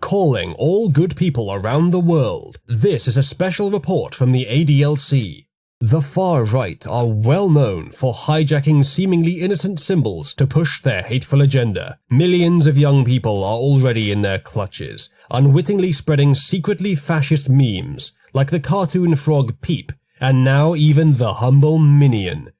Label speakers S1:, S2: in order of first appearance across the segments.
S1: calling all good people around the world. This is a special report from the ADLC. The far right are well known for hijacking seemingly innocent symbols to push their hateful agenda. Millions of young people are already in their clutches, unwittingly spreading secretly fascist memes, like the cartoon frog Peep, and now even the humble Minion.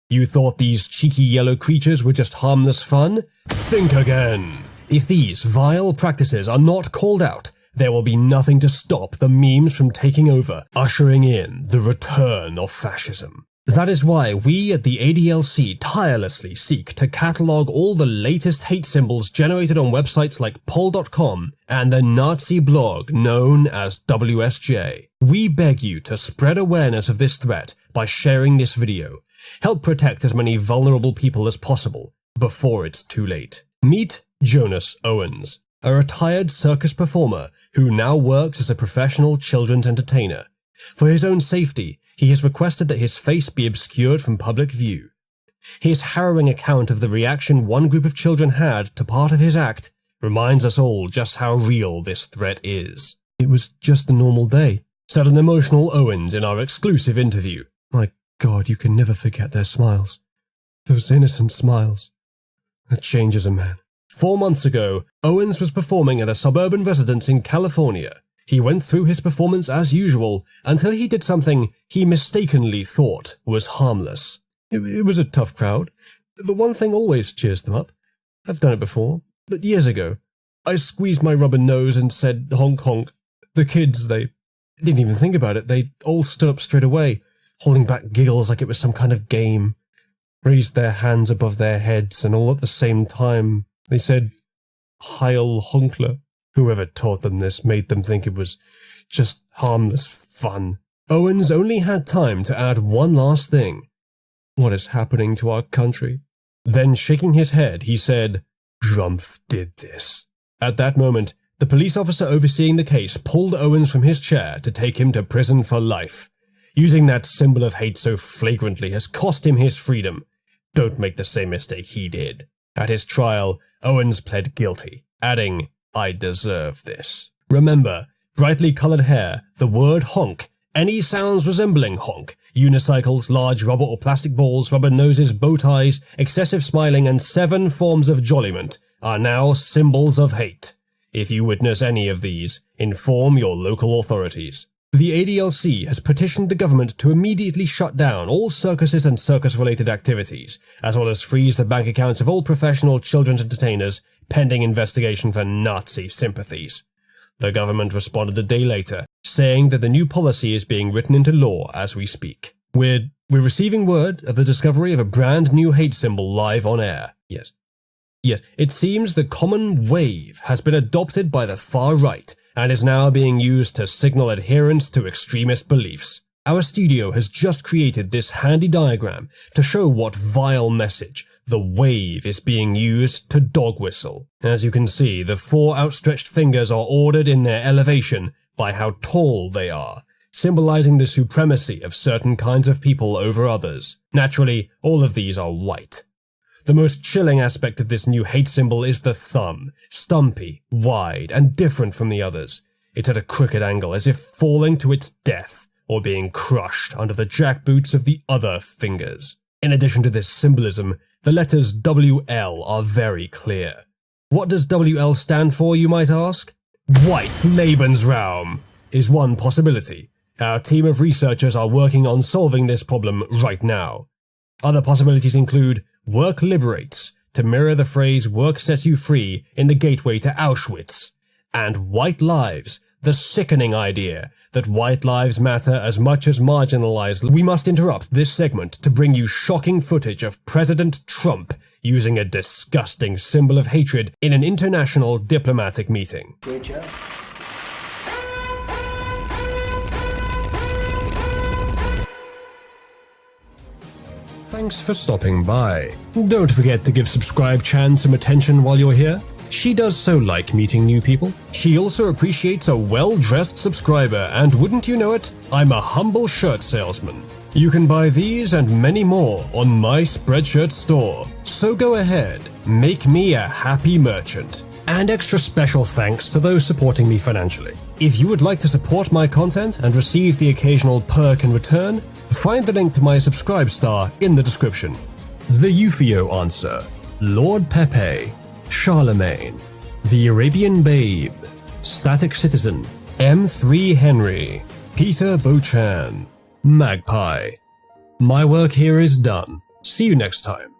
S1: You thought these cheeky yellow creatures were just harmless fun? Think again! If these vile practices are not called out, there will be nothing to stop the memes from taking over, ushering in the return of fascism. That is why we at the ADLC tirelessly seek to catalogue all the latest hate symbols generated on websites like poll.com and the Nazi blog known as WSJ. We beg you to spread awareness of this threat by sharing this video. Help protect as many vulnerable people as possible before it's too late. Meet Jonas Owens, a retired circus performer who now works as a professional children's entertainer. For his own safety, he has requested that his face be obscured from public view. His harrowing account of the reaction one group of children had to part of his act reminds us all just how real this threat is. "It was just a normal day," said an emotional Owens in our exclusive interview. "My God, you can never forget their smiles. Those innocent smiles. It changes a man." 4 months ago, Owens was performing at a suburban residence in California. He went through his performance as usual until he did something he mistakenly thought was harmless. It was a tough crowd, but one thing always cheers them up. I've done it before, but years ago. I squeezed my rubber nose and said honk honk. The kids, they didn't even think about it. They all stood up straight away, holding back giggles like it was some kind of game, raised their hands above their heads, and all at the same time they said, "Heil Honkler." Whoever taught them this made them think it was just harmless fun. Owens only had time to add one last thing. "What is happening to our country?" Then, shaking his head, he said, "Drumpf did this." At that moment, the police officer overseeing the case pulled Owens from his chair to take him to prison for life. Using that symbol of hate so flagrantly has cost him his freedom. Don't make the same mistake he did. At his trial, Owens pled guilty, adding, "I deserve this." Remember, brightly coloured hair, the word honk, any sounds resembling honk, unicycles, large rubber or plastic balls, rubber noses, bow ties, excessive smiling, and 7 forms of jolliment are now symbols of hate. If you witness any of these, inform your local authorities. The ADLC has petitioned the government to immediately shut down all circuses and circus-related activities, as well as freeze the bank accounts of all professional children's entertainers, pending investigation for Nazi sympathies. The government responded a day later, saying that the new policy is being written into law as we speak. We're receiving word of the discovery of a brand new hate symbol live on air. Yes, it seems the common wave has been adopted by the far right, and is now being used to signal adherence to extremist beliefs. Our studio has just created this handy diagram to show what vile message the wave is being used to dog whistle. As you can see, the 4 outstretched fingers are ordered in their elevation by how tall they are, symbolizing the supremacy of certain kinds of people over others. Naturally, all of these are white. The most chilling aspect of this new hate symbol is the thumb, stumpy, wide, and different from the others. It's at a crooked angle, as if falling to its death, or being crushed under the jackboots of the other fingers. In addition to this symbolism, the letters WL are very clear. What does WL stand for, you might ask? White Lebensraum is one possibility. Our team of researchers are working on solving this problem right now. Other possibilities include work liberates, to mirror the phrase work sets you free in the gateway to Auschwitz, and white lives, the sickening idea that white lives matter as much as marginalized. We must interrupt this segment to bring you shocking footage of President Trump using a disgusting symbol of hatred in an international diplomatic meeting.
S2: Great job.
S1: Thanks for stopping by. Don't forget to give Subscribe Chan some attention while you're here. She does so like meeting new people. She also appreciates a well-dressed subscriber, and wouldn't you know it, I'm a humble shirt salesman. You can buy these and many more on my Spreadshirt store. So go ahead, make me a happy merchant. And extra special thanks to those supporting me financially. If you would like to support my content and receive the occasional perk in return, find the link to my subscribe star in the description. The Eufio Answer, Lord Pepe, Charlemagne, The Arabian Babe, Static Citizen, M3 Henry, Peter Bochan, Magpie. My work here is done. See you next time.